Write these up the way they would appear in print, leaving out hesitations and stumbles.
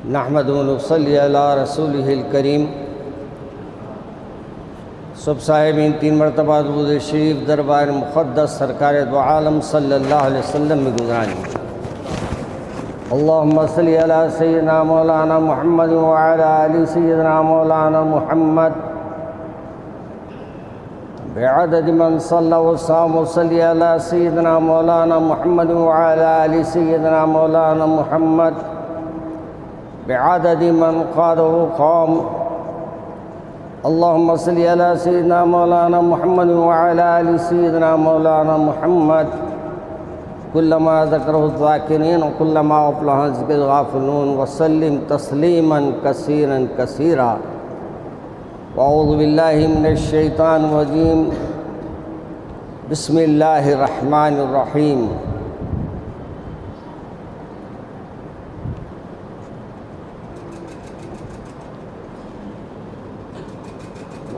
نحمد و نصلی علی رسولہ الکریم۔ سب صاحبین 3 مرتبہ درود شریف دربار مقدس سرکار دو عالم صلی اللہ علیہ وسلم میں گزاریں۔ اللہم صلی علی سیدنا مولانا محمد وعلی آل سیدنا مولانا محمد بعدد من صلی وصام وصلی علی سیدنا مولانا محمد وعلی آل سیدنا مولانا محمد بعدد من قاده قام۔ اللہم صلی علی سیدنا مولانا محمد وعلی آل سیدنا مولانا محمد کلما ذکرہ الذاکرین وکلما غفلہ ذکر الغافلون وسلم تسلیما کثیرا کثیرا۔ واعوذ باللہ من الشیطان الرجیم، بسم اللہ الرحمن الرحیم۔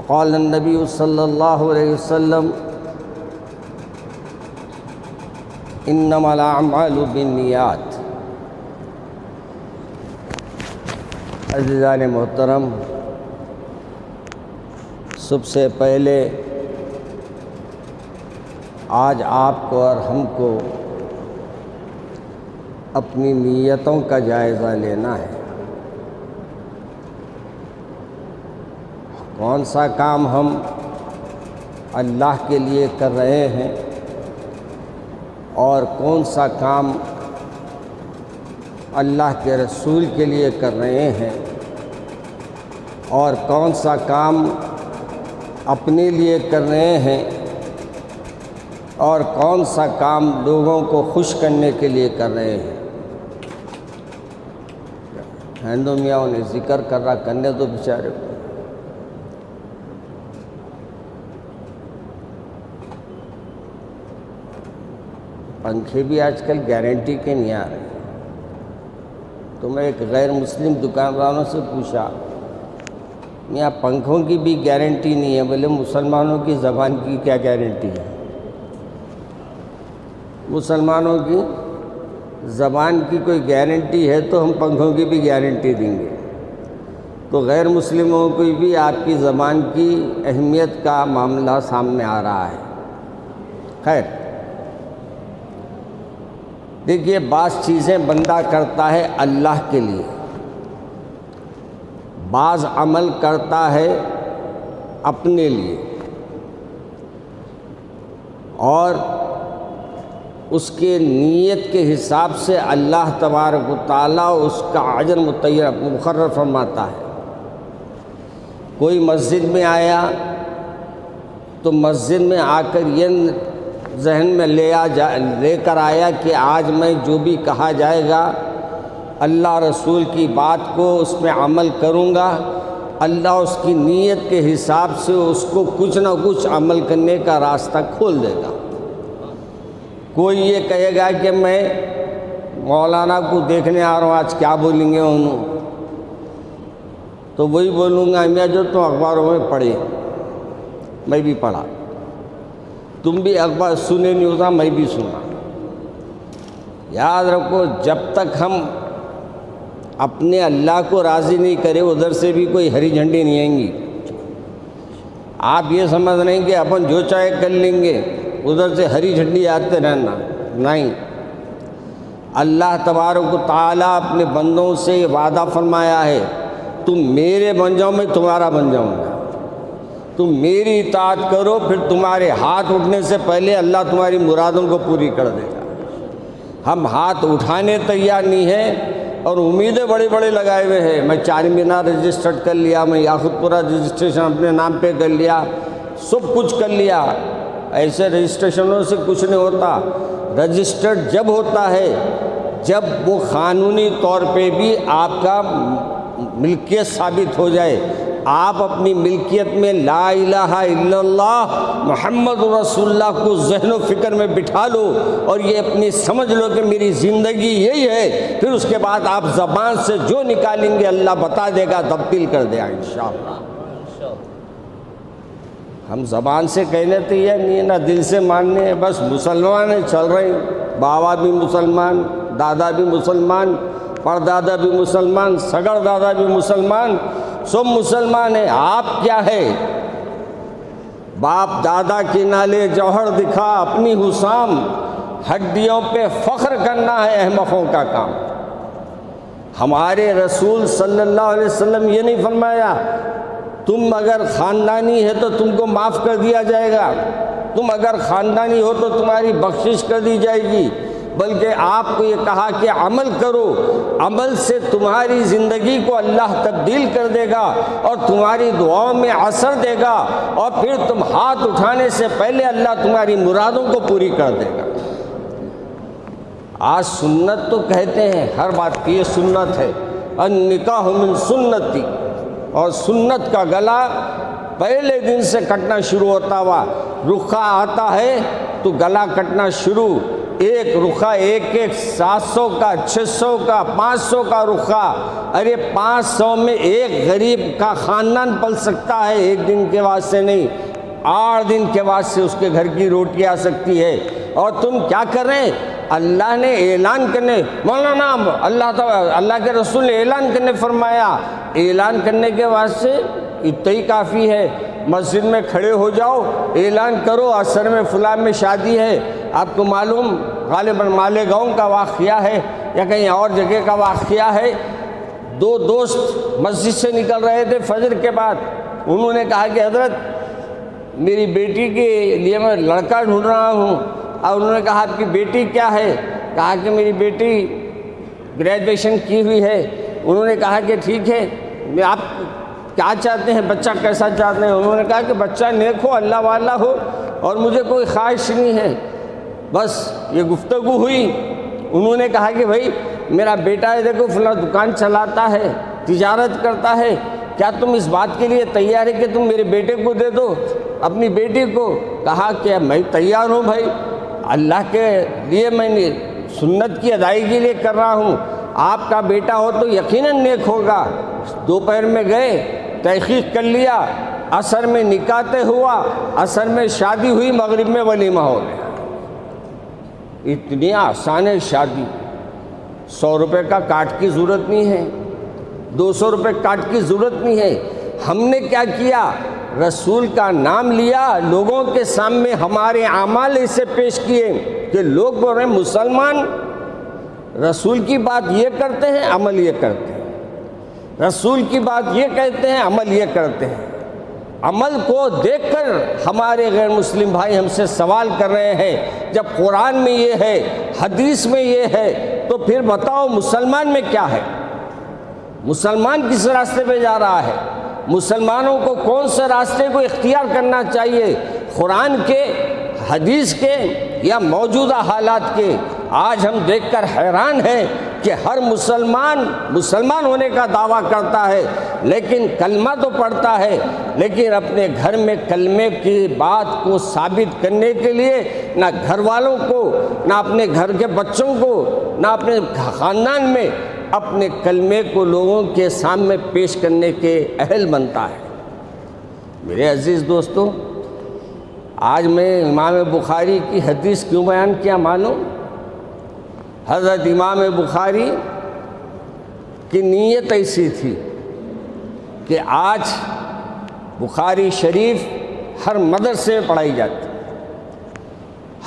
قال النبی صلی اللہ علیہ وسلم انما الاعمال بالنیات۔ عزیزان محترم، سب سے پہلے آج آپ کو اور ہم کو اپنی نیتوں کا جائزہ لینا ہے۔ کون سا کام ہم اللہ کے لیے کر رہے ہیں اور کون سا کام اللہ کے رسول کے لیے کر رہے ہیں اور کون سا کام اپنے لیے کر رہے ہیں اور کون سا کام لوگوں کو خوش کرنے کے لیے کر رہے ہیں۔ ہندو میاں انہیں ذکر کر رہا، کرنے تو بیچارے کو۔ پنکھے بھی آج کل گارنٹی کے نہیں آ رہے۔ تو میں ایک غیر مسلم دکانداروں سے پوچھا، میاں پنکھوں کی بھی گارنٹی نہیں ہے، بولے مسلمانوں کی زبان کی کیا گارنٹی ہے؟ مسلمانوں کی زبان کی کوئی گارنٹی ہے تو ہم پنکھوں کی بھی گارنٹی دیں گے۔ تو غیر مسلموں کو بھی آپ کی زبان کی اہمیت کا معاملہ سامنے آ رہا ہے۔ خیر، دیکھیے، بعض چیزیں بندہ کرتا ہے اللہ کے لیے، بعض عمل کرتا ہے اپنے لیے، اور اس کے نیت کے حساب سے اللہ تبارک و تعالیٰ اس کا اجر مقرر فرماتا ہے۔ کوئی مسجد میں آیا تو مسجد میں آ کر یہ ذہن میں لے کر آیا کہ آج میں جو بھی کہا جائے گا اللہ رسول کی بات کو اس میں عمل کروں گا، اللہ اس کی نیت کے حساب سے اس کو کچھ نہ کچھ عمل کرنے کا راستہ کھول دے گا۔ کوئی یہ کہے گا کہ میں مولانا کو دیکھنے آ رہا ہوں، آج کیا بولیں گے انہوں، تو وہی بولوں گا، میں جو تم اخباروں میں پڑھے، میں بھی پڑھا، تم بھی اخبار سنے نہیں ہوتا، میں بھی سنا۔ یاد رکھو، جب تک ہم اپنے اللہ کو راضی نہیں کرے ادھر سے بھی کوئی ہری جھنڈی نہیں آئیں گی۔ آپ یہ سمجھ رہے ہیں کہ اپن جو چاہے کر لیں گے، ادھر سے ہری جھنڈی آتے رہنا، نہیں۔ اللہ تبارک و تعالیٰ اپنے بندوں سے یہ وعدہ فرمایا ہے، تم میرے بن جاؤ میں تمہارا بن جاؤں گا، تم میری اطاعت کرو، پھر تمہارے ہاتھ اٹھنے سے پہلے اللہ تمہاری مرادوں کو پوری کر دے گا۔ ہم ہاتھ اٹھانے تیار نہیں ہیں اور امیدیں بڑے بڑے لگائے ہوئے ہیں، میں چار مینار رجسٹرڈ کر لیا، میں یاقوت پورہ رجسٹریشن اپنے نام پہ کر لیا، سب کچھ کر لیا۔ ایسے رجسٹریشنوں سے کچھ نہیں ہوتا۔ رجسٹرڈ جب ہوتا ہے جب وہ قانونی طور پہ بھی آپ کا ملکیت ثابت ہو جائے، آپ اپنی ملکیت میں لا الہ الا اللہ محمد رسول اللہ کو ذہن و فکر میں بٹھا لو اور یہ اپنی سمجھ لو کہ میری زندگی یہی ہے، پھر اس کے بعد آپ زبان سے جو نکالیں گے اللہ بتا دے گا، تبدیل کر دے گا انشاءاللہ۔ ہم زبان سے کہنے تیار نہیں ہے، نہ دل سے ماننے ہیں، بس مسلمان ہیں، چل رہے ہیں، بابا بھی مسلمان، دادا بھی مسلمان، پردادا بھی مسلمان، سگڑ دادا بھی مسلمان، سب مسلمان ہیں۔ آپ کیا ہے؟ باپ دادا کے نالے جوہر دکھا اپنی حسام، ہڈیوں پہ فخر کرنا ہے احمقوں کا کام۔ ہمارے رسول صلی اللہ علیہ وسلم یہ نہیں فرمایا تم اگر خاندانی ہے تو تم کو معاف کر دیا جائے گا، تم اگر خاندانی ہو تو تمہاری بخشش کر دی جائے گی، بلکہ آپ کو یہ کہا کہ عمل کرو، عمل سے تمہاری زندگی کو اللہ تبدیل کر دے گا اور تمہاری دعاؤں میں اثر دے گا، اور پھر تم ہاتھ اٹھانے سے پہلے اللہ تمہاری مرادوں کو پوری کر دے گا۔ آج سنت تو کہتے ہیں، ہر بات کی یہ سنت ہے، النکاح من سنتی، اور سنت کا گلا پہلے دن سے کٹنا شروع ہوتا ہوا، رخا آتا ہے تو گلا کٹنا شروع، ایک رخا ایک 700 کا، 600 کا، 500 کا رخا، ارے 500 میں ایک غریب کا خاندان پل سکتا ہے، ایک دن کے بعد سے نہیں، 8 دن کے بعد سے اس کے گھر کی روٹی آ سکتی ہے، اور تم کیا کر رہے ہیں؟ اللہ نے اعلان کرنے، مولانا اللہ کے رسول نے اعلان کرنے فرمایا، اعلان کرنے کے بعد سے اتنا ہی کافی ہے، مسجد میں کھڑے ہو جاؤ، اعلان کرو عصر میں فلاں میں شادی ہے۔ آپ کو معلوم غالباً مالیگاؤں کا واقعہ ہے یا کہیں اور جگہ کا واقعہ ہے، 2 دوست مسجد سے نکل رہے تھے فجر کے بعد، انہوں نے کہا کہ حضرت میری بیٹی کے لیے میں لڑکا ڈھونڈ رہا ہوں، اور انہوں نے کہا آپ کی بیٹی کیا ہے؟ کہا کہ میری بیٹی گریجویشن کی ہوئی ہے۔ انہوں نے کہا کہ ٹھیک ہے، آپ کیا چاہتے ہیں، بچہ کیسا چاہتے ہیں؟ انہوں نے کہا کہ بچہ نیک ہو، اللہ والا ہو، اور مجھے کوئی خواہش نہیں ہے۔ بس یہ گفتگو ہوئی، انہوں نے کہا کہ بھائی میرا بیٹا ہے، دیکھو فلاں دکان چلاتا ہے، تجارت کرتا ہے، کیا تم اس بات کے لیے تیار ہے کہ تم میرے بیٹے کو دے دو، اپنی بیٹی کو؟ کہا کہ میں تیار ہوں بھائی، اللہ کے لیے میں نے سنت کی ادائیگی کے لیے کر رہا ہوں، آپ کا بیٹا ہو تو یقیناً نیک ہوگا۔ دوپہر میں گئے، تحقیق کر لیا، عصر میں نکاح طے ہوا، عصر میں شادی ہوئی، مغرب میں ولیمہ ہو گیا۔ اتنی آسان ہے شادی، 100 روپے کا کارڈ کی ضرورت نہیں ہے، 200 روپے کارڈ کی ضرورت نہیں ہے۔ ہم نے کیا کیا؟ رسول کا نام لیا، لوگوں کے سامنے ہمارے اعمال ایسے پیش کیے کہ لوگ بول رہے ہیں مسلمان رسول کی بات یہ کرتے ہیں، عمل یہ کرتے ہیں، رسول کی بات یہ کہتے ہیں، عمل یہ کرتے ہیں۔ عمل کو دیکھ کر ہمارے غیر مسلم بھائی ہم سے سوال کر رہے ہیں، جب قرآن میں یہ ہے، حدیث میں یہ ہے، تو پھر بتاؤ مسلمان میں کیا ہے؟ مسلمان کس راستے پہ جا رہا ہے؟ مسلمانوں کو کون سے راستے کو اختیار کرنا چاہیے؟ قرآن کے، حدیث کے، یا موجودہ حالات کے؟ آج ہم دیکھ کر حیران ہیں کہ ہر مسلمان ہونے کا دعویٰ کرتا ہے، لیکن کلمہ تو پڑھتا ہے، لیکن اپنے گھر میں کلمے کی بات کو ثابت کرنے کے لیے نہ گھر والوں کو، نہ اپنے گھر کے بچوں کو، نہ اپنے خاندان میں اپنے کلمے کو لوگوں کے سامنے پیش کرنے کے اہل بنتا ہے۔ میرے عزیز دوستو، آج میں امام بخاری کی حدیث کیوں بیان کیا معلوم؟ حضرت امام بخاری کی نیت ایسی تھی کہ آج بخاری شریف ہر مدرسے میں پڑھائی جاتی،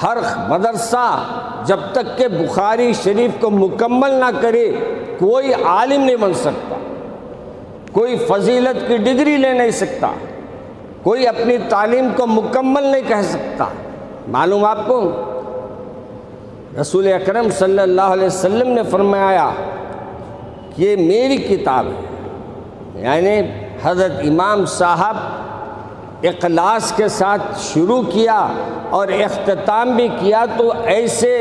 ہر مدرسہ جب تک کہ بخاری شریف کو مکمل نہ کرے کوئی عالم نہیں بن سکتا، کوئی فضیلت کی ڈگری لے نہیں سکتا، کوئی اپنی تعلیم کو مکمل نہیں کہہ سکتا۔ معلوم آپ کو رسول اکرم صلی اللہ علیہ وسلم نے فرمایا کہ یہ میری کتاب ہے، یعنی حضرت امام صاحب اخلاص کے ساتھ شروع کیا اور اختتام بھی کیا تو ایسے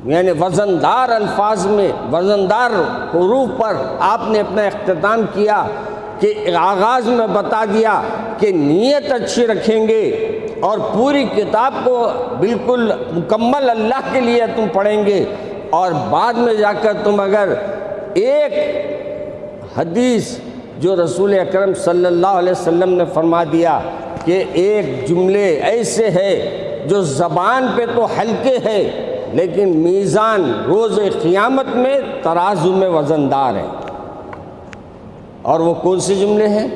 یعنی وزندار الفاظ میں، وزندار حروف پر آپ نے اپنا اختتام کیا کہ آغاز میں بتا دیا کہ نیت اچھی رکھیں گے اور پوری کتاب کو بالکل مکمل اللہ کے لیے تم پڑھیں گے، اور بعد میں جا کر تم اگر ایک حدیث جو رسول اکرم صلی اللہ علیہ وسلم نے فرما دیا کہ ایک جملے ایسے ہے جو زبان پہ تو ہلکے ہے لیکن میزان روز قیامت میں ترازو میں وزندار ہے۔ اور وہ کون سے جملے ہیں؟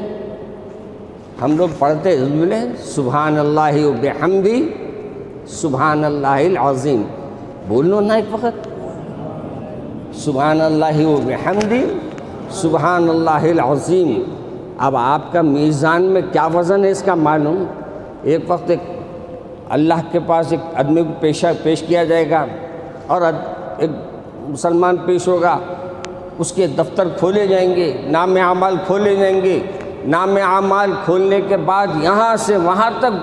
ہم لوگ پڑھتے جملے سبحان اللہ و بحمدی سبحان اللہ العظیم، بولو نا ایک وقت، سبحان اللہ و بحمدی سبحان اللہ العظیم۔ اب آپ کا میزان میں کیا وزن ہے اس کا معلوم؟ ایک وقت ایک اللہ کے پاس ایک آدمی کو پیش کیا جائے گا، اور ایک مسلمان پیش ہوگا، اس کے دفتر کھولے جائیں گے، نام اعمال کھولے جائیں گے، نام اعمال کھولنے کے بعد یہاں سے وہاں تک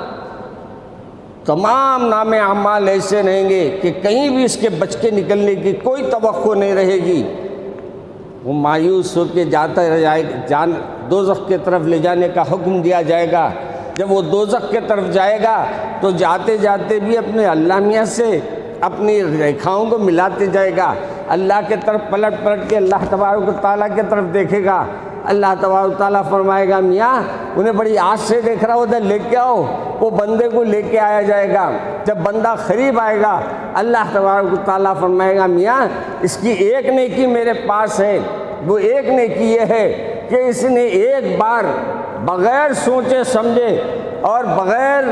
تمام نام اعمال ایسے رہیں گے کہ کہیں بھی اس کے بچ کے نکلنے کی کوئی توقع نہیں رہے گی۔ وہ مایوس ہو کے جاتا رہے، دوزخ کی طرف لے جانے کا حکم دیا جائے گا۔ جب وہ دوزخ کی طرف جائے گا تو جاتے جاتے بھی اپنے اللہ میاں سے اپنی ریکھاؤں کو ملاتے جائے گا، اللہ کے طرف پلٹ کے اللہ تبارک و تعالیٰ کی طرف دیکھے گا۔ اللہ تبارک و تعالیٰ فرمائے گا میاں انہیں بڑی آس سے دیکھ رہا، ادھر لے کے آؤ۔ وہ بندے کو لے کے آیا جائے گا۔ جب بندہ قریب آئے گا اللہ تبارک و تعالیٰ فرمائے گا میاں اس کی ایک نیکی میرے پاس ہے، وہ ایک نیکی یہ ہے کہ اس نے ایک بار بغیر سوچے سمجھے اور بغیر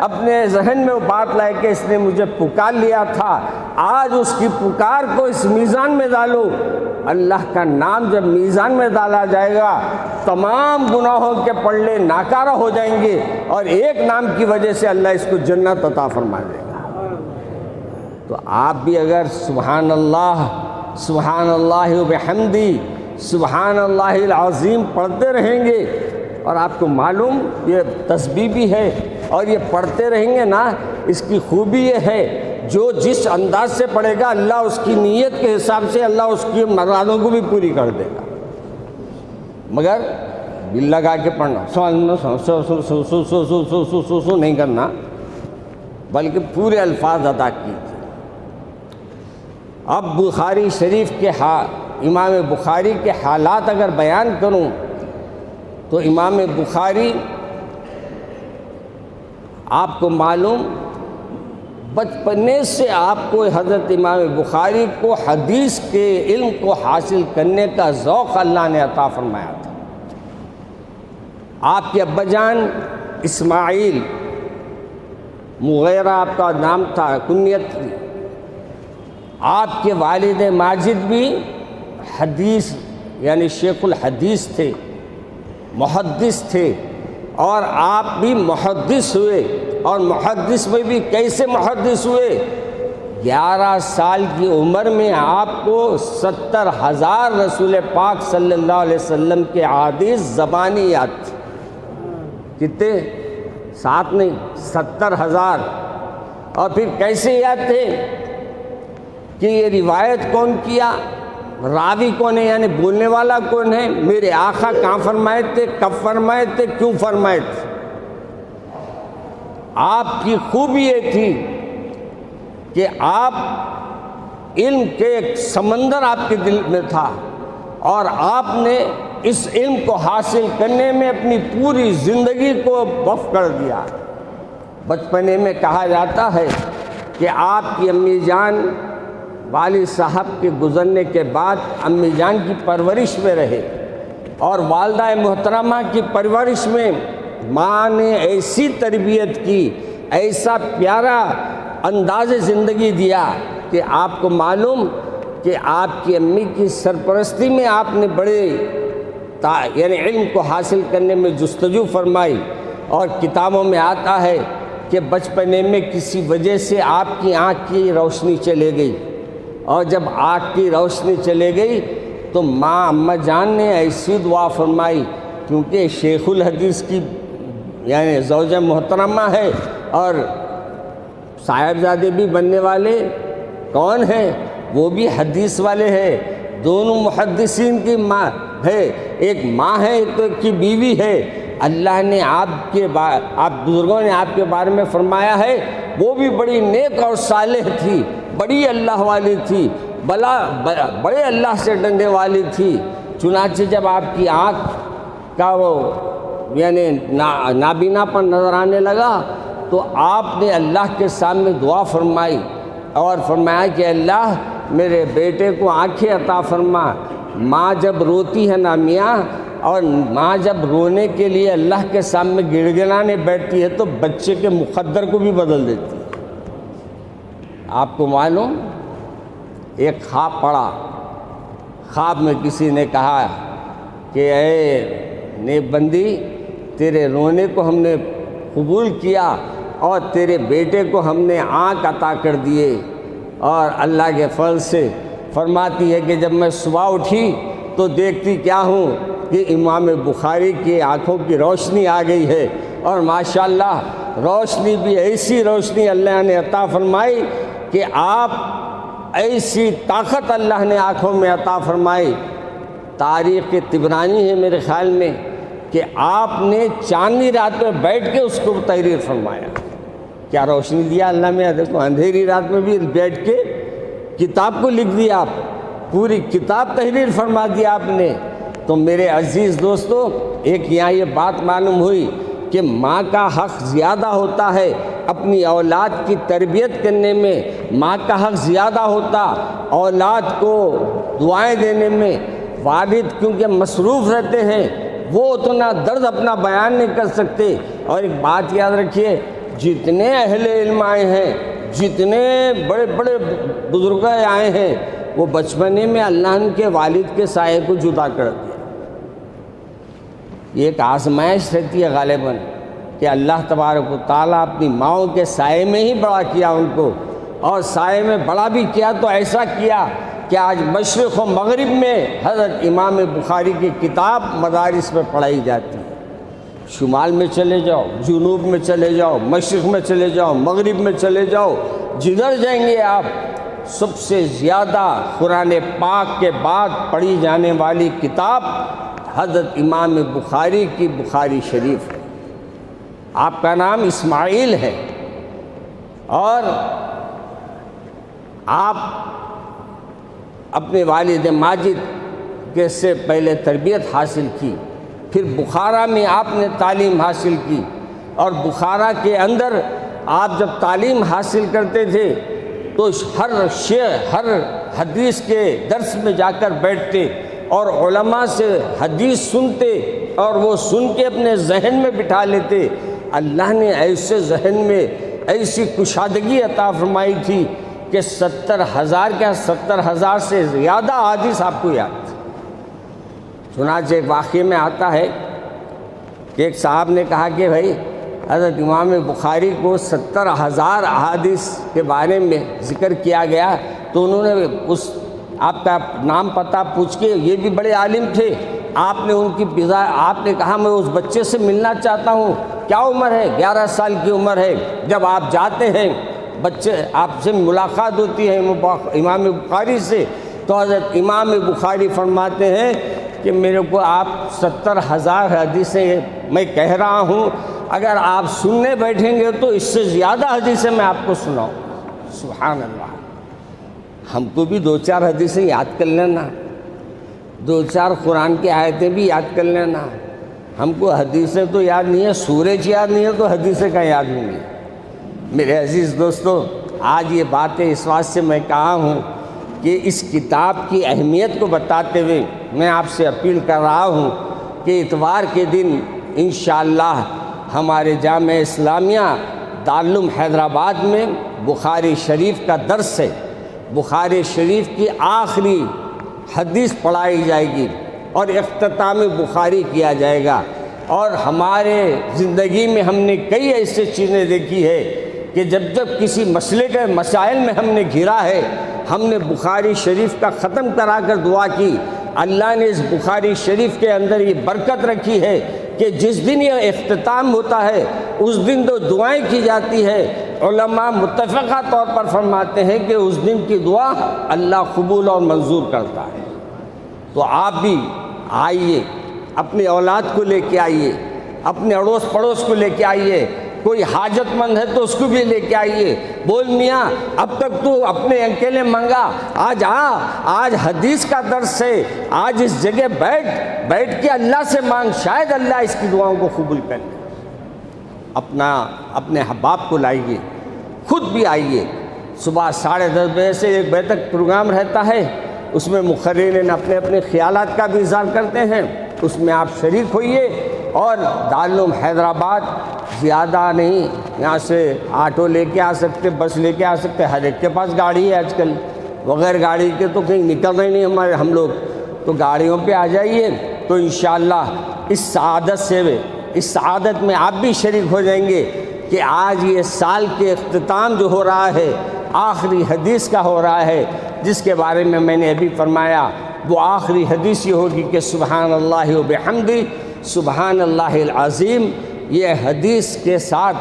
اپنے ذہن میں وہ بات لائے کہ اس نے مجھے پکار لیا تھا، آج اس کی پکار کو اس میزان میں ڈالو۔ اللہ کا نام جب میزان میں ڈالا جائے گا تمام گناہوں کے پلڑے ناکارہ ہو جائیں گے، اور ایک نام کی وجہ سے اللہ اس کو جنت عطا فرما دے گا۔ تو آپ بھی اگر سبحان اللہ و بحمدی سبحان اللہ العظیم پڑھتے رہیں گے، اور آپ کو معلوم یہ تسبیح بھی ہے، اور یہ پڑھتے رہیں گے نا، اس کی خوبی یہ ہے جو جس انداز سے پڑھے گا اللہ اس کی نیت کے حساب سے اللہ اس کی مرادوں کو بھی پوری کر دے گا۔ مگر دل لگا کے پڑھنا، سو نہیں کرنا، بلکہ پورے الفاظ ادا کیجیے۔ اب بخاری شریف کے امام بخاری کے حالات اگر بیان کروں تو امام بخاری آپ کو معلوم بچپنے سے آپ کو حضرت امام بخاری کو حدیث کے علم کو حاصل کرنے کا ذوق اللہ نے عطا فرمایا تھا۔ آپ کے ابا جان اسماعیل مغیرہ آپ کا نام تھا، کنیت تھی۔ آپ کے والد ماجد بھی حدیث یعنی شیخ الحدیث تھے، محدث تھے، اور آپ بھی محدث ہوئے، اور محدث میں بھی کیسے محدث ہوئے؟ 11 سال کی عمر میں آپ کو 70,000 رسول پاک صلی اللہ علیہ وسلم کے احادیث زبانی یاد تھی۔ کتنے؟ 7 نہیں، 70,000۔ اور پھر کیسے یاد تھے کہ یہ روایت کون کیا، راوی کون ہے، یعنی بولنے والا کون ہے، میرے آقا کہاں فرمائے تھے، کب فرمائے تھے، کیوں فرمائے تھے۔ آپ کی خوبی یہ تھی کہ آپ علم کے ایک سمندر آپ کے دل میں تھا، اور آپ نے اس علم کو حاصل کرنے میں اپنی پوری زندگی کو وقف کر دیا۔ بچپنے میں کہا جاتا ہے کہ آپ کی امی جان والد صاحب کے گزرنے کے بعد امی جان کی پرورش میں رہے، اور والدہ محترمہ کی پرورش میں ماں نے ایسی تربیت کی، ایسا پیارا انداز زندگی دیا کہ آپ کو معلوم کہ آپ کی امی کی سرپرستی میں آپ نے بڑے یعنی علم کو حاصل کرنے میں جستجو فرمائی۔ اور کتابوں میں آتا ہے کہ بچپنے میں کسی وجہ سے آپ کی آنکھ کی روشنی چلے گئی، اور جب آنکھ کی روشنی چلے گئی تو ماں اماں جان نے ایسی دعا فرمائی، کیونکہ شیخ الحدیث کی یعنی زوجہ محترمہ ہے، اور صاحبزادے بھی بننے والے کون ہیں؟ وہ بھی حدیث والے ہیں، دونوں محدثین کی ماں ہے، ایک ماں ہے تو ایک کی بیوی ہے۔ اللہ نے آپ بزرگوں نے آپ کے بارے میں فرمایا ہے وہ بھی بڑی نیک اور صالح تھی، بڑی اللہ والی تھی، بڑے اللہ سے ڈرنے والی تھی۔ چنانچہ جب آپ کی آنکھ کا وہ یعنی نابینا پر نظر آنے لگا تو آپ نے اللہ کے سامنے دعا فرمائی اور فرمایا کہ اللہ میرے بیٹے کو آنکھیں عطا فرما۔ ماں جب روتی ہے نا میاں، اور ماں جب رونے کے لیے اللہ کے سامنے گڑ گڑانے بیٹھتی ہے تو بچے کے مقدر کو بھی بدل دیتی ہے۔ آپ کو معلوم، ایک خواب پڑا، خواب میں کسی نے کہا کہ اے نیک بندی، تیرے رونے کو ہم نے قبول کیا اور تیرے بیٹے کو ہم نے آنکھ عطا کر دیے۔ اور اللہ کے فضل سے فرماتی ہے کہ جب میں صبح اٹھی تو دیکھتی کیا ہوں کہ امام بخاری کی آنکھوں کی روشنی آ گئی ہے، اور ماشاءاللہ روشنی بھی ایسی روشنی اللہ نے عطا فرمائی کہ آپ ایسی طاقت اللہ نے آنکھوں میں عطا فرمائی۔ تاریخ طبرانی ہے میرے خیال میں کہ آپ نے چاندنی رات میں بیٹھ کے اس کو تحریر فرمایا۔ کیا روشنی دیا اللہ نے، دیکھو اندھیری رات میں بھی بیٹھ کے کتاب کو لکھ دیا، آپ پوری کتاب تحریر فرما دیا آپ نے۔ تو میرے عزیز دوستو، ایک یہاں یہ بات معلوم ہوئی کہ ماں کا حق زیادہ ہوتا ہے اپنی اولاد کی تربیت کرنے میں، ماں کا حق زیادہ ہوتا اولاد کو دعائیں دینے میں۔ والد کیونکہ مصروف رہتے ہیں، وہ اتنا درد اپنا بیان نہیں کر سکتے۔ اور ایک بات یاد رکھیے، جتنے اہل علم آئے ہیں، جتنے بڑے بڑے بزرگ آئے ہیں، وہ بچپنے میں اللہ ان کے والد کے سائے کو جدا کر دیا۔ یہ ایک آزمائش رہتی ہے غالباً کہ اللہ تبارک و تعالیٰ اپنی ماؤں کے سائے میں ہی بڑا کیا ان کو، اور سائے میں بڑا بھی کیا تو ایسا کیا کہ آج مشرق و مغرب میں حضرت امام بخاری کی کتاب مدارس میں پڑھائی جاتی ہے۔ شمال میں چلے جاؤ، جنوب میں چلے جاؤ، مشرق میں چلے جاؤ، مغرب میں چلے جاؤ، جدھر جائیں گے آپ، سب سے زیادہ قرآن پاک کے بعد پڑھی جانے والی کتاب حضرت امام بخاری کی بخاری شریف ہے۔ آپ کا نام اسماعیل ہے، اور آپ اپنے والد ماجد کے سے پہلے تربیت حاصل کی، پھر بخارا میں آپ نے تعلیم حاصل کی، اور بخارا کے اندر آپ جب تعلیم حاصل کرتے تھے تو ہر حدیث کے درس میں جا کر بیٹھتے اور علماء سے حدیث سنتے، اور وہ سن کے اپنے ذہن میں بٹھا لیتے۔ اللہ نے ایسے ذہن میں ایسی کشادگی عطا فرمائی تھی کہ 70,000 سے زیادہ احادیث آپ کو یاد تھی۔ چنانچہ ایک واقعے میں آتا ہے کہ ایک صاحب نے کہا کہ بھائی حضرت امام بخاری کو 70,000 احادیث کے بارے میں ذکر کیا گیا، تو انہوں نے اس آپ کا نام پتہ پوچھ کے، یہ بھی بڑے عالم تھے، آپ نے ان کی آپ نے کہا میں اس بچے سے ملنا چاہتا ہوں۔ کیا عمر ہے؟ 11 سال کی عمر ہے۔ جب آپ جاتے ہیں، بچے آپ سے ملاقات ہوتی ہے امام بخاری سے، تو حضرت امام بخاری فرماتے ہیں کہ میرے کو آپ 70,000 حدیثیں میں کہہ رہا ہوں، اگر آپ سننے بیٹھیں گے تو اس سے زیادہ حدیثیں میں آپ کو سناؤں۔ سبحان اللہ۔ ہم کو بھی 2-4 حدیثیں یاد کر لینا، 2-4 قرآن کی آیتیں بھی یاد کر لینا۔ ہم کو حدیثیں تو یاد نہیں ہے، سورج یاد نہیں ہے تو حدیثیں کا یاد ہوں گی۔ میرے عزیز دوستو، آج یہ باتیں اس واسطے سے میں کہا ہوں کہ اس کتاب کی اہمیت کو بتاتے ہوئے میں آپ سے اپیل کر رہا ہوں کہ اتوار کے دن انشاءاللہ ہمارے جامعہ اسلامیہ دارالعلوم حیدرآباد میں بخاری شریف کا درس ہے۔ بخاری شریف کی آخری حدیث پڑھائی جائے گی اور اختتام بخاری کیا جائے گا۔ اور ہمارے زندگی میں ہم نے کئی ایسے چیزیں دیکھی ہے کہ جب کسی مسئلے کے مسائل میں ہم نے گھرا ہے، ہم نے بخاری شریف کا ختم کرا کر دعا کی۔ اللہ نے اس بخاری شریف کے اندر یہ برکت رکھی ہے کہ جس دن یہ اختتام ہوتا ہے اس دن تو دعائیں کی جاتی ہے۔ علماء متفقہ طور پر فرماتے ہیں کہ اس دن کی دعا اللہ قبول اور منظور کرتا ہے۔ تو آپ بھی آئیے، اپنے اولاد کو لے کے آئیے، اپنے اڑوس پڑوس کو لے کے آئیے، کوئی حاجت مند ہے تو اس کو بھی لے کے آئیے۔ بول میاں اب تک تو اپنے اکیلے منگا، آج حدیث کا درس ہے، آج اس جگہ بیٹھ کے اللہ سے مانگ، شاید اللہ اس کی دعاؤں کو قبول کر لے۔ اپنے احباب کو لائیے، خود بھی آئیے، صبح 10:30 بجے سے 1 بجے تک پروگرام رہتا ہے، اس میں مقررین اپنے اپنے خیالات کا بھی اظہار کرتے ہیں، اس میں آپ شریک ہوئیے۔ اور دارالعلوم حیدرآباد زیادہ نہیں، یہاں سے آٹو لے کے آ سکتے، بس لے کے آ سکتے، ہر ایک کے پاس گاڑی ہے آج کل، بغیر گاڑی کے تو کہیں نکل رہے نہیں ہم لوگ، تو گاڑیوں پہ آ جائیے۔ تو انشاءاللہ اس سعادت میں آپ بھی شریک ہو جائیں گے کہ آج یہ سال کے اختتام جو ہو رہا ہے آخری حدیث کا ہو رہا ہے، جس کے بارے میں نے ابھی فرمایا، وہ آخری حدیث یہ ہوگی کہ سبحان اللہ و بحمدہ سبحان اللہ العظیم۔ یہ حدیث کے ساتھ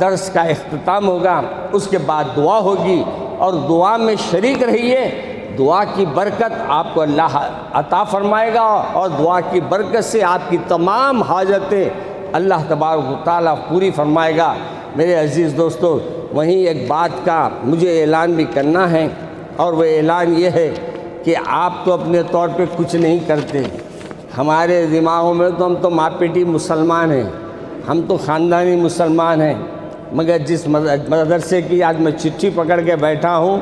درس کا اختتام ہوگا، اس کے بعد دعا ہوگی، اور دعا میں شریک رہیے۔ دعا کی برکت آپ کو اللہ عطا فرمائے گا، اور دعا کی برکت سے آپ کی تمام حاجتیں اللہ تبارک و تعالیٰ پوری فرمائے گا۔ میرے عزیز دوستو، وہیں ایک بات کا مجھے اعلان بھی کرنا ہے، اور وہ اعلان یہ ہے کہ آپ تو اپنے طور پہ کچھ نہیں کرتے، ہمارے دماغوں میں تو ہم تو ماپیٹی مسلمان ہیں، ہم تو خاندانی مسلمان ہیں، مگر جس مدرسے کی آج میں چٹھی پکڑ کے بیٹھا ہوں،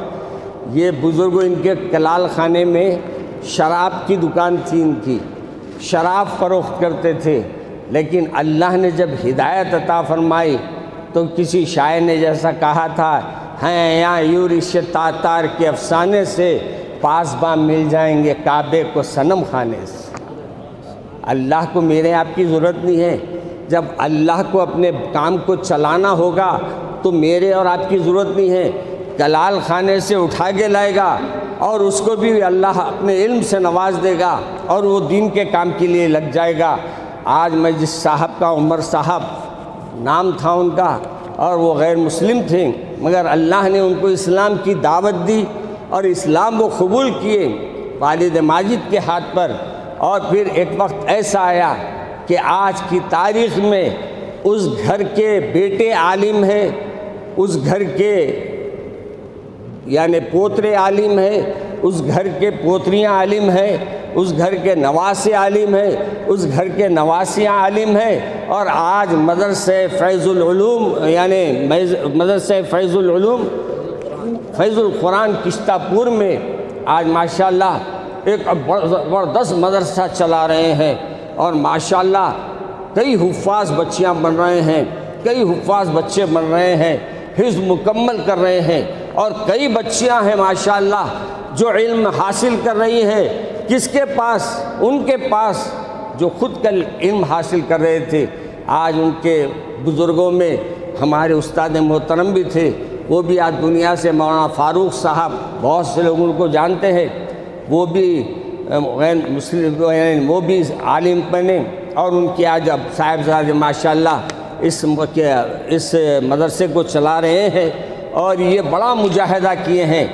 یہ بزرگوں ان کے کلال خانے میں شراب کی دکان تھی، ان کی شراب فروخت کرتے تھے، لیکن اللہ نے جب ہدایت عطا فرمائی تو کسی شاعر نے جیسا کہا تھا، ہیں یا یوں رشتے تاتار کے افسانے سے پاسباں مل جائیں گے کعبے کو صنم خانے سے۔ اللہ کو میرے آپ کی ضرورت نہیں ہے، جب اللہ کو اپنے کام کو چلانا ہوگا تو میرے اور آپ کی ضرورت نہیں ہے، کلال خانے سے اٹھا کے لائے گا، اور اس کو بھی اللہ اپنے علم سے نواز دے گا، اور وہ دین کے کام کے لیے لگ جائے گا۔ آج میں جس صاحب کا، عمر صاحب نام تھا ان کا، اور وہ غیر مسلم تھے، مگر اللہ نے ان کو اسلام کی دعوت دی، اور اسلام وہ قبول کیے والد ماجد کے ہاتھ پر۔ اور پھر ایک وقت ایسا آیا کہ آج کی تاریخ میں اس گھر کے بیٹے عالم ہیں، اس گھر کے یعنی پوترے عالم ہیں، اس گھر کے پوتریاں عالم ہیں، اس گھر کے نواسے عالم ہیں، اس گھر کے نواسیاں عالم ہیں، اور آج مدرسہ فیض العلوم یعنی مدرسہ فیض العلوم فیض القرآن کشتہ پور میں آج ماشاءاللہ ایک زبردست مدرسہ چلا رہے ہیں، اور ماشاءاللہ کئی حفاظ بچیاں بن رہے ہیں، کئی حفاظ بچے بن رہے ہیں، حفظ مکمل کر رہے ہیں، اور کئی بچیاں ہیں ماشاءاللہ جو علم حاصل کر رہی ہیں۔ کس کے پاس؟ ان کے پاس جو خود کا علم حاصل کر رہے تھے۔ آج ان کے بزرگوں میں ہمارے استاد محترم بھی تھے، وہ بھی آج دنیا سے، مولانا فاروق صاحب، بہت سے لوگ ان کو جانتے ہیں، وہ بھی غیر مسلم وہ بھی عالم بنے، اور ان کی آج اب صاحبزادے ماشاءاللہ اس مدرسے کو چلا رہے ہیں، اور یہ بڑا مجاہدہ کیے ہیں۔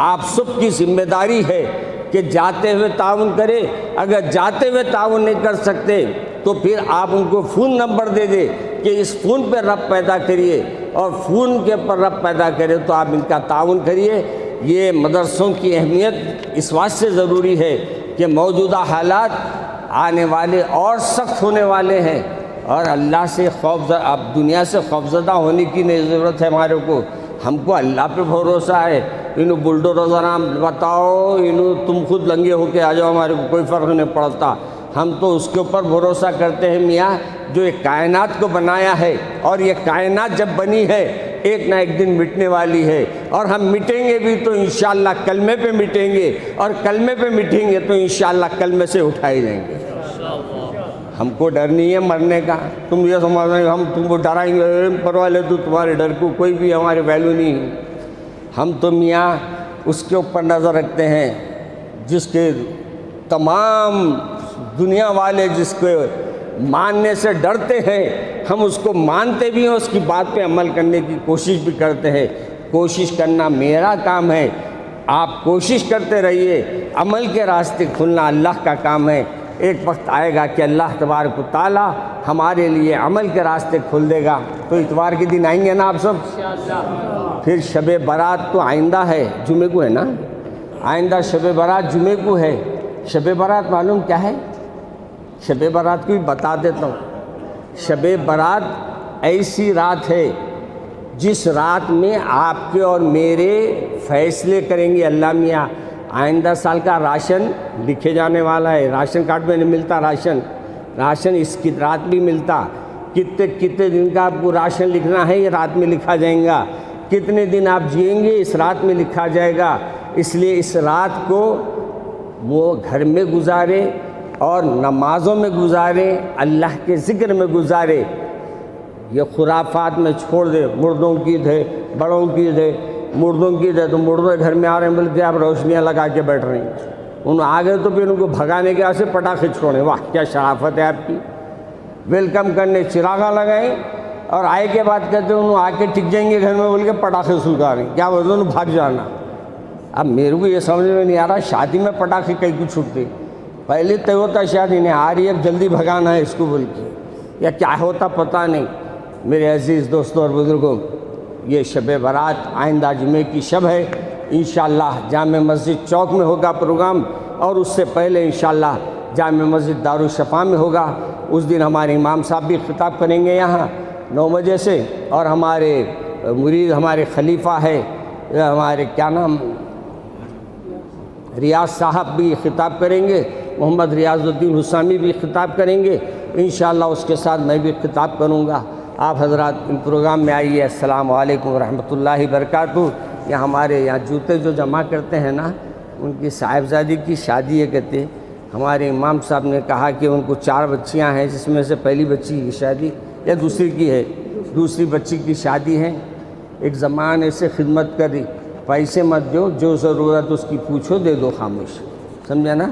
آپ سب کی ذمہ داری ہے کہ جاتے ہوئے تعاون کرے، اگر جاتے ہوئے تعاون نہیں کر سکتے تو پھر آپ ان کو فون نمبر دے دیں کہ اس فون پہ رب پیدا کریے، اور فون کے پر رب پیدا کرے تو آپ ان کا تعاون کریے۔ یہ مدرسوں کی اہمیت اس وجہ سے ضروری ہے کہ موجودہ حالات آنے والے اور سخت ہونے والے ہیں، اور اللہ سے اب دنیا سے خوفزدہ ہونے کی نہیں ضرورت ہے ہمارے کو، ہم کو اللہ پہ بھروسہ ہے۔ انہوں بلڈوزر بتاؤ، انہوں تم خود لنگے ہو کے آ جاؤ، ہمارے کو کوئی فرق نہیں پڑتا، ہم تو اس کے اوپر بھروسہ کرتے ہیں میاں جو ایک کائنات کو بنایا ہے، اور یہ کائنات جب بنی ہے ایک نہ ایک دن مٹنے والی ہے، اور ہم مٹیں گے بھی تو انشاءاللہ کلمے پہ مٹیں گے، اور کلمے پہ مٹیں گے تو انشاءاللہ کلمے سے اٹھائے جائیں گے۔ ہم کو ڈر نہیں ہے مرنے کا، تم یہ سمجھ رہے ہم تم کو ڈرائیں گے، پرواہ لے تو تمہارے ڈر کو کوئی بھی ہمارے ویلیو نہیں ہے۔ ہم تو میاں اس کے اوپر نظر رکھتے ہیں جس کے تمام دنیا والے جس کو ماننے سے ڈرتے ہیں، ہم اس کو مانتے بھی ہیں، اس کی بات پہ عمل کرنے کی کوشش بھی کرتے ہیں۔ کوشش کرنا میرا کام ہے، آپ کوشش کرتے رہیے، عمل کے راستے کھلنا اللہ کا کام ہے۔ ایک وقت آئے گا کہ اللہ تبارک و تعالیٰ ہمارے لیے عمل کے راستے کھول دے گا۔ تو اتوار کے دن آئیں گے نا آپ سب؟ پھر شب برات تو آئندہ ہے، جمعے کو ہے نا، آئندہ شب برات جمعے کو ہے۔ شب برات معلوم کیا ہے؟ شب برات کو بھی بتا دیتا ہوں۔ شب برات ایسی رات ہے جس رات میں آپ کے اور میرے فیصلے کریں گے اللہ میاں آئندہ سال کا راشن لکھے جانے والا ہے، راشن کارڈ میں نہیں ملتا راشن اس کی رات بھی ملتا، کتنے دن کا آپ کو راشن لکھنا ہے یہ رات میں لکھا جائے گا، کتنے دن آپ جئیں گے اس رات میں لکھا جائے گا۔ اس لیے اس رات کو وہ گھر میں گزارے اور نمازوں میں گزارے، اللہ کے ذکر میں گزارے، یہ خرافات میں چھوڑ دے، مردوں کی عید ہے، بڑوں کی عید ہے، مردوں کی عید ہے تو مردے گھر میں آ رہے ہیں بلکہ آپ روشنیاں لگا کے بیٹھ رہے ہیں، ان آگے تو پھر ان کو بھگانے کے واسطے پٹاخے چھوڑیں، واہ کیا شرافت ہے آپ کی، ویلکم کرنے چراغاں لگائیں اور آئے کے بعد کہتے ہیں انہوں آ کے ٹک جائیں گے گھر میں بول کے پٹاخے سلگا رہے ہیں، کیا بولتے انہوں بھاگ جانا۔ اب میرے کو یہ سمجھ میں نہیں آ رہا شادی میں پٹاخے کئی کو چھوٹتے، پہلے طے ہوتا شادی نہیں آ رہی اب جلدی بھگانا ہے اس کو بول کے، یا کیا ہوتا پتہ نہیں۔ میرے عزیز دوستوں اور بزرگوں، یہ شب برات آئندہ جمعے کی شب ہے، انشاءاللہ جامع مسجد چوک میں ہوگا پروگرام، اور اس سے پہلے انشاءاللہ جامع مسجد دارالشفا میں ہوگا۔ اس دن ہمارے امام صاحب بھی خطاب کریں گے یہاں 9 بجے سے، اور ہمارے مرید ہمارے خلیفہ ہے ہمارے کیا نام ریاض صاحب بھی خطاب کریں گے، محمد ریاض الدین حسامی بھی خطاب کریں گے انشاءاللہ، اس کے ساتھ میں بھی خطاب کروں گا۔ آپ حضرات ان پروگرام میں آئیے۔ السلام علیکم ورحمۃ اللہ وبرکاتہ۔ یہ ہمارے یہاں جوتے جو جمع کرتے ہیں نا، ان کی صاحبزادی کی شادی ہے کہتے ہیں، ہمارے امام صاحب نے کہا کہ ان کو 4 بچیاں ہیں، جس میں سے پہلی بچی کی شادی یا دوسری کی ہے، دوسری بچی کی شادی ہے۔ ایک زمانے سے خدمت کری، پیسے مت دو، جو ضرورت اس کی پوچھو دے دو خاموش، سمجھا نا۔